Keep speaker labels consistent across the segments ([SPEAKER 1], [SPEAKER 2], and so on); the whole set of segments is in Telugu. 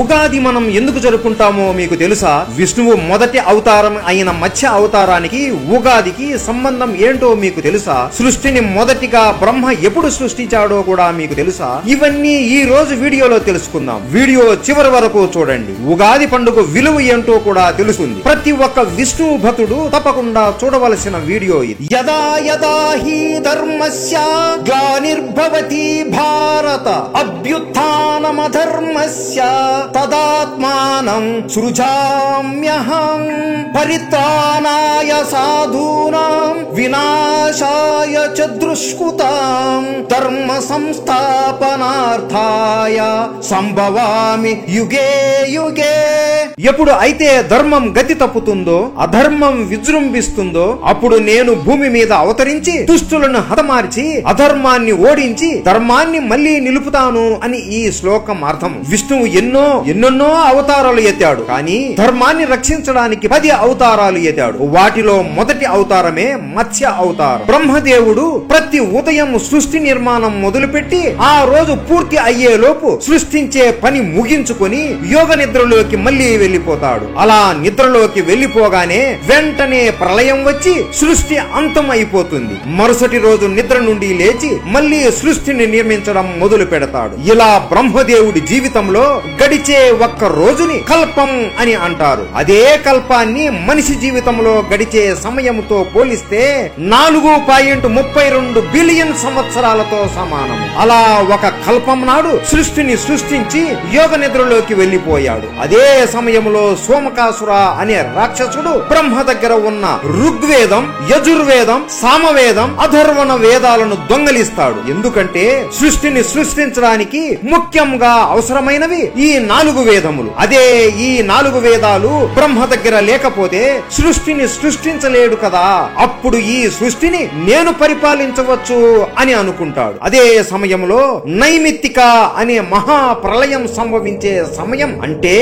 [SPEAKER 1] ఉగాది మనం ఎందుకు జరుపుకుంటామో మీకు తెలుసా? విష్ణువు మొదటి అవతారం అయిన మత్స్య అవతారానికి ఉగాదికి సంబంధం ఏంటో మీకు తెలుసా? సృష్టిని మొదటిగా బ్రహ్మ ఎప్పుడు సృష్టించాడో కూడా మీకు తెలుసా? ఇవన్నీ ఈ రోజు వీడియోలో తెలుసుకుందాం. వీడియో చివరి వరకు చూడండి. ఉగాది పండుగ విలువ ఏంటో కూడా తెలుస్తుంది. ప్రతి ఒక్క విష్ణువు భక్తుడు తప్పకుండా చూడవలసిన వీడియో ఇది. యదా యదా హి ధర్మస్య గ్లానిర్భవతి భారత అభ్యుత్థానమధర్మస్య తదాత్మానం సృజామ్యహం పరిత్రాణాయ సాధూనాం వినాశాయ చ దుష్కృతాం ధర్మ సంస్థాపనార్థాయ సంభవామి యుగే యుగే. ఎప్పుడు అయితే ధర్మం గతి తప్పుతుందో, అధర్మం విజృంభిస్తుందో, అప్పుడు నేను భూమి మీద అవతరించి దుష్టులను హతమార్చి అధర్మాన్ని ఓడించి ధర్మాన్ని మళ్లీ నిలుపుతాను అని ఈ శ్లోకం అర్థం. విష్ణువు ఎన్నెన్నో అవతారాలు ఎత్తాడు, కానీ ధర్మాన్ని రక్షించడానికి 10 అవతారాలు ఎత్తాడు. వాటిలో మొదటి అవతారమే మత్స్య అవతారం. బ్రహ్మదేవుడు ప్రతి ఉదయం సృష్టి నిర్మాణం మొదలుపెట్టి ఆ రోజు పూర్తి అయ్యేలోపు సృష్టించే పని ముగించుకొని యోగ నిద్రలోకి మళ్లీ వెళ్లిపోతాడు. అలా నిద్రలోకి వెళ్లిపోగానే వెంటనే ప్రళయం వచ్చి సృష్టి అంతం అయిపోతుంది. మరుసటి రోజు నిద్ర నుండి లేచి మళ్లీ సృష్టిని నిర్మించడం మొదలు పెడతాడు. ఇలా బ్రహ్మదేవుడి జీవితంలో గడిచే ఒక్క రోజుని కల్పం అని అంటారు. అదే కల్పాన్ని మనిషి జీవితంలో గడిచే సమయంతో పోలిస్తే 4.32 బిలియన్ సంవత్సరాలతో సమానం. అలా ఒక కల్పం నాడు సృష్టిని సృష్టించి యోగ నిద్రలోకి వెళ్లిపోయాడు. అదే సమయంలో సోమకాసుర అనే రాక్షసుడు బ్రహ్మ దగ్గర ఉన్న ఋగ్వేదం, యజుర్వేదం, సామవేదం, అథర్వణ వేదాలను దొంగలిస్తాడు. ఎందుకంటే సృష్టిని సృష్టించడానికి ముఖ్యంగా అవసరమైనవి ఈ 4 వేదములు. అదే ఈ 4 వేదాలు బ్రహ్మ దగ్గర లేకపోతే సృష్టిని సృష్టించలేడు కదా. అప్పుడు ఈ సృష్టిని నేను పరిపాలించవచ్చు అని అనుకుంటాడు. అదే సమయంలో నైమిత్తిక అనే మహా ప్రళయం సంభవించే సమయం, అంటే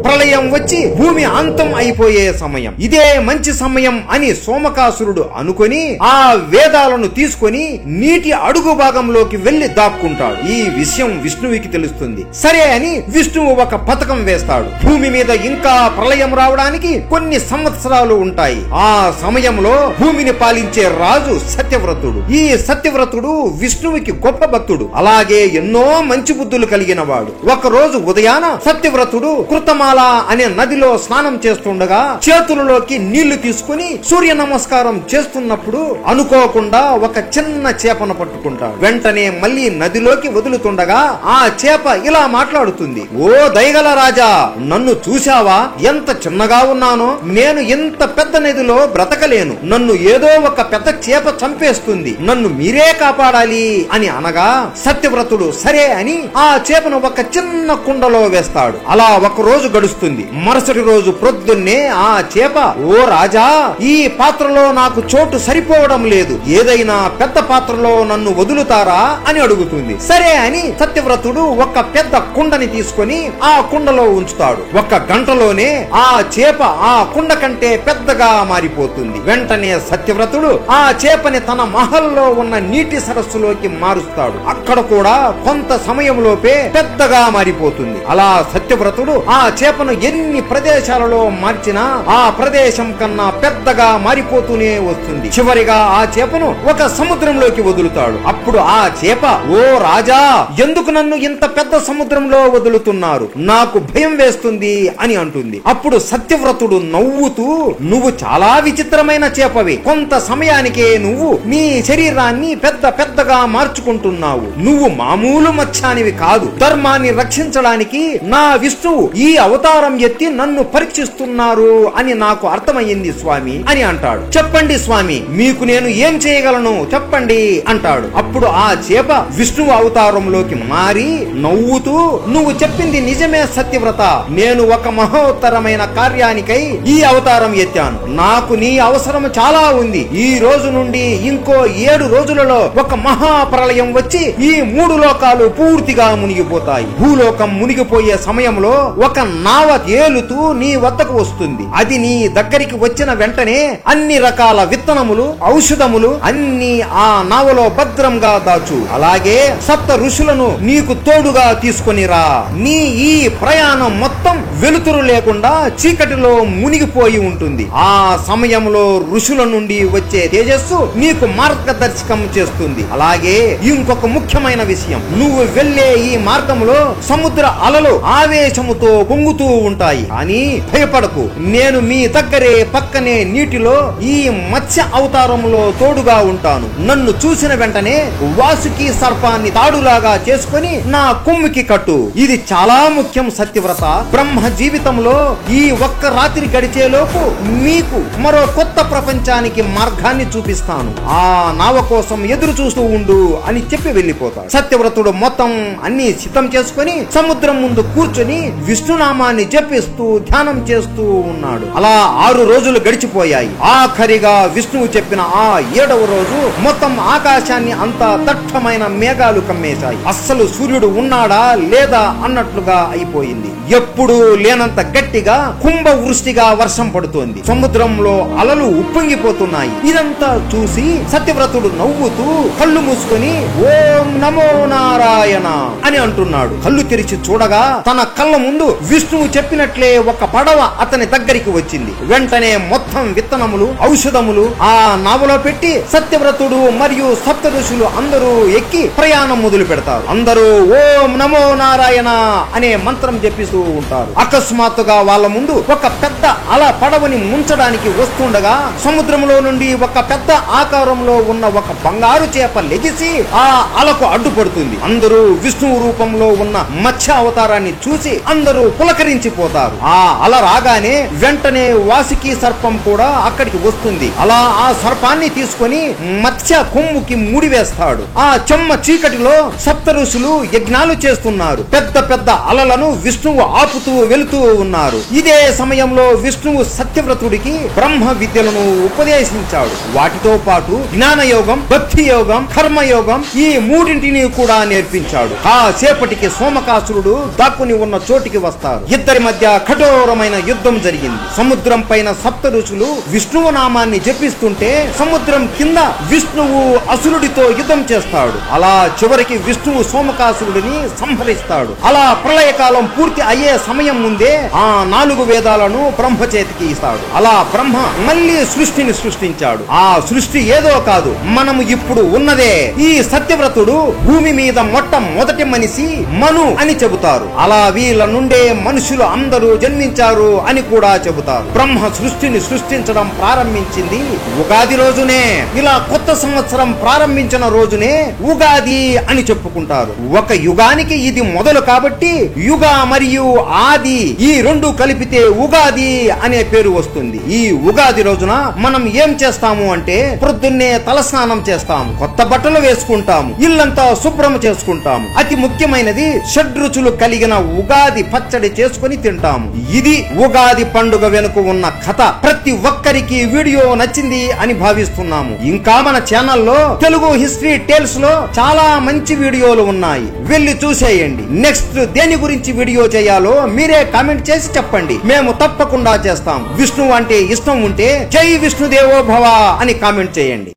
[SPEAKER 1] ప్రళయం వచ్చి భూమి అంతం అయిపోయే సమయం. ఇదే మంచి సమయం అని సోమకాసురుడు అనుకొని ఆ వేదాలను తీసుకొని నీటి అడుగు భాగంలోకి వెళ్లి దాక్కుంటాడు. ఈ విషయం విష్ణువుకి తెలుస్తుంది. సరే అని విష్ణువు ఒక పథకం వేస్తాడు. భూమి మీద ఇంకా ప్రళయం రావడానికి కొన్ని సంవత్సరాలు ఉంటాయి. ఆ సమయంలో భూమిని పాలించే రాజు సత్యవ్రతుడు. ఈ సత్యవ్రతుడు విష్ణువుకి గొప్ప భక్తుడు, అలాగే ఎన్నో మంచి బుద్ధులు కలిగిన వాడు. ఒక రోజు ఉదయాన సత్యవ్రతుడు కృతమాల అనే నదిలో స్నానం చేస్తుండగా చేతులలోకి నీళ్లు తీసుకుని సూర్య నమస్కారం చేస్తున్నప్పుడు అనుకోకుండా ఒక చిన్న చేపను పట్టుకుంటాడు. వెంటనే మళ్లీ నదిలోకి వదులుతుండగా ఆ చేప ఇలా మాట్లాడుతుంది. ఓ దయగల రాజా, నన్ను చూశావా? ఎంత చిన్నగా ఉన్నానో. నేను ఎంత పెద్ద నదిలో బ్రతకలేను. నన్ను ఏదో ఒక పెద్ద చేప చంపేస్తుంది. నన్ను మీరే కాపాడాలి అని అనగా సత్యవ్రతుడు సరే అని ఆ చేపను ఒక చిన్న కుండలో వేస్తాడు. అలా ఒక రోజు గడుస్తుంది. మరుసటి రోజు ప్రొద్దున్నే ఆ చేప, ఓ రాజా, ఈ పాత్రలో నాకు చోటు సరిపోవడం లేదు. ఏదైనా పెద్ద పాత్రలో నన్ను వదులుతారా అని అడుగుతుంది. సరే అని సత్యవ్రతుడు ఒక పెద్ద కుండని తీసుకొని ఆ కుండలో ఉంచుతాడు. ఒక గంటలోనే ఆ చేప ఆ కుండ కంటే పెద్దగా మారిపోతుంది. వెంటనే సత్యవ్రతుడు ఆ చేపని తన మహల్లో ఉన్న నీటి సరస్సులోకి మారుస్తాడు. అక్కడ కూడా కొంత సమయంలోపే పెద్దగా మారిపోతుంది. అలా సత్యవ్రతుడు ఆ చేపను ఎన్ని ప్రదేశాలలో మార్చినా ఆ ప్రదేశం కన్నా పెద్దగా మారిపోతూనే వస్తుంది. చివరిగా ఆ చేపను ఒక సముద్రంలోకి వదులుతాడు. అప్పుడు ఆ చేప, ఓ రాజా, ఎందుకు నన్ను ఇంత పెద్ద సముద్రంలో వదులుతున్నారు? నాకు భయం వేస్తుంది అని అంటుంది. అప్పుడు సత్యవ్రతుడు నవ్వుతూ, నువ్వు చాలా విచిత్రమైన చేపవి. కొంత సమయానికే నువ్వు నీ శరీరాన్ని పెద్దగా మార్చుకుంటున్నావు. నువ్వు మామూలు మత్స్యానివి కాదు. ధర్మాన్ని రక్షించడానికి నా విష్ణువు ఈ అవతారం ఎత్తి నన్ను పరీక్షిస్తున్నారు అని నాకు అర్థమయ్యింది స్వామి అని అంటాడు. చెప్పండి స్వామి, మీకు నేను ఏం చేయగలను చెప్పండి అంటాడు. అప్పుడు ఆ చేప విష్ణువు అవతారంలోకి మారి నవ్వుతూ, నువ్వు చెప్పింది నిజమే సత్యవ్రత. నేను ఒక మహోత్తరమైన కార్యానికై ఈ అవతారం ఎత్తాను. నాకు నీ అవసరం చాలా ఉంది. ఈ రోజు నుండి ఇంకో 7 రోజులలో ఒక మహా ప్రళయం వచ్చి ఈ 3 లోకాలు పూర్తిగా మునిగిపోతాయి. మునిగిపోతాయి. భూలోకం మునిగిపోయే సమయంలో ఒక నావ ఏలుతూ నీ వద్దకు వస్తుంది. అది నీ దగ్గరికి వచ్చిన వెంటనే అన్ని రకాల విత్తనములు, ఔషధములు అన్ని ఆ నావలో భద్రంగా దాచు. అలాగే సప్త ఋషులను నీకు తోడుగా తీసుకొని రా. నీ ఈ ప్రయాణం మొత్తం వెలుతురు లేకుండా చీకటిలో మునిగిపోయి ఉంటుంది. ఆ సమయంలో ఋషుల నుండి వచ్చే తేజస్సు నీకు మార్గదర్శకం చేస్తుంది. అలాగే ఇంకొక ముఖ్యమైన విషయం, నువ్వు వెళ్లే ఈ మార్గంలో సముద్ర అలలు ఆవేశముతో పొంగుతూ ఉంటాయి. కానీ భయపడకు, నేను మీ దగ్గరే పక్కనే నీటిలో ఈ మత్స్య అవతారంలో తోడుగా ఉంటాను. నన్ను చూసిన వెంటనే వాసుకి సర్పాన్ని తాడులాగా చేసుకొని నా కొమ్ముకి కట్టు. ఇది చాలా ముఖ్యం సత్యవ్రత. బ్రహ్మ జీవితంలో ఈ ఒక్క రాత్రి గడిచేలోపు మీకు మరో కొత్త ప్రపంచానికి మార్గాన్ని చూపిస్తాను. ఆ నావ కోసం ఎదురు చూస్తూ ఉండు అని చెప్పి వెళ్లిపోతాడు. సత్యవ్రతుడు మొత్తం అన్ని సిద్ధం చేసుకుని సముద్రం ముందు కూర్చొని విష్ణునామాన్ని జపిస్తూ ధ్యానం చేస్తూ ఉన్నాడు. అలా 6 రోజులు గడిచిపోయాయి. ఆఖరిగా విష్ణువు చెప్పిన ఆ 7వ రోజు మొత్తం ఆకాశాన్ని అంతా దట్టమైన మేఘాలు కమ్మేశాయి. అస్సలు సూర్యుడు ఉన్నాడా లేదా అన్నట్లుగా అయిపోయింది. ఎప్పుడు లేనంత గట్టిగా కుంభ వృష్టిగా వర్షం పడుతోంది. సముద్రంలో అలలు ఉప్పొంగిపోతున్నాయి. ఇదంతా చూసి సత్యవ్రతుడు నవ్వుతూ కళ్ళు మూసుకొని ఓం నమో నారాయణ అని అంటున్నాడు. కళ్ళు తెరిచి చూడగా తన కళ్ళ ముందు విష్ణువు చెప్పినట్లే ఒక పడవ అతని దగ్గరికి వచ్చింది. వెంటనే మొత్తం విత్తనములు, ఔషధములు ఆ నావలో పెట్టి సత్యవ్రతుడు మరియు సప్త ఋషులు అందరూ ఎక్కి ప్రయాణం మొదలు పెడతారు. అందరూ ఓం నమో నారాయణ అనే మంత్రం జపిస్తూ ఉంటారు. అకస్మాత్తుగా వాళ్ళ ముందు ఒక పెద్ద అల పడవని ముంచడానికి వస్తుండగా సముద్రంలో నుండి ఒక పెద్ద ఆకారంలో ఉన్న ఒక బంగారు చేప లెగిసి ఆ అలకు అడ్డుపడుతుంది. అందరూ విష్ణువు రూపంలో ఉన్న మత్స్య అవతారాన్ని చూసి అందరూ పులకరించిపోతారు. ఆ అల రాగానే వెంటనే వాసుకి సర్పం కూడా అక్కడికి వస్తుంది. అలా ఆ సర్పాన్ని తీసుకొని మత్స్య కొమ్ముకి ముడివేస్తాడు. ఆ చెమ్మ చీకటిలో సప్త ఋషులు యజ్ఞాలు చేస్తున్నారు. పెద్ద పెద్ద అలలను విష్ణువు ఆపుతూ వెళుతూ ఉన్నారు. ఇదే సమయంలో విష్ణువు సత్యవ్రతుడికి బ్రహ్మ విద్యలను ఉపదేశించాడు. వాటితో పాటు జ్ఞానయోగం, భక్తి యోగం, కర్మయోగం ఈ మూడింటిని కూడా నేర్పించాడు. కాసేపటికి సోమకాసురుడు దాక్కుని ఉన్న చోటికి వస్తారు. ఇద్దరి మధ్య కఠోరమైన యుద్ధం జరిగింది. సముద్రం పైన సప్త ఋషులు విష్ణువు నామాన్ని జపిస్తుంటే సముద్రం కింద విష్ణువు అసురుడితో యుద్ధం చేస్తాడు. అలా చివరికి విష్ణువు సోమకాసురుడిని సంహరిస్తాడు. అలా ప్రళయకాలం పూర్తి అయ్యే సమయం ముందే ఆ 4 వేదాలను బ్రహ్మ చేతికి ఇస్తాడు. అలా బ్రహ్మ మళ్ళీ సృష్టిని సృష్టించాడు. ఆ సృష్టి ఏదో కాదు, మనము ఇప్పుడు ఉన్నదే. ఈ సత్యవ్రతుడు భూమి మీద మొట్టమొదటి మనిషి మను అని చెబుతారు. అలా వీళ్ళ నుండే మనుషులు అందరూ జన్మించారు అని కూడా చెబుతారు. బ్రహ్మ సృష్టిని సృష్టించడం ప్రారంభించింది ఉగాది రోజునే. ఇలా కొత్త సంవత్సరం ప్రారంభించిన రోజునే ఉగాది అని చెప్పుకుంటారు. ఒక యుగానికి ఇది మొదలు కాబట్టి యుగ మరియు ఆది ఈ రెండు కలిపితే ఉగాది అనే పేరు వస్తుంది. ఈ ఉగాది రోజున మనం ఏం చేస్తాము అంటే ప్రొద్దున్నే తలస్నానం చేస్తాము, కొత్త బట్టలు వేసుకుంటాము, ఇల్లంతా శుభ్రం చేసుకుంటాము. అతి ముఖ్యమైనది షడ్రుచులు కలిగిన ఉగాది పచ్చడి చేసుకుని తింటాము. ఇది ఉగాది పండుగ వెనుక ఉన్న కథ. ప్రతి ఒక్కరికి వీడియో నచ్చింది అని భావిస్తున్నాము. ఇంకా మన ఛానల్లో తెలుగు హిస్టరీ టేల్స్ లో చాలా మంచి వీడియోలు ఉన్నాయి, వెళ్ళి చూసేయండి. నెక్స్ట్ దేని గురించి వీడియో చేయాలో మీరే కామెంట్ చేసి చెప్పండి, మేము తప్పకుండా చేస్తాం. విష్ణువు అంటే ఇష్టం ఉంటే జై విష్ణుదేవో భవ అని కామెంట్ చేయండి.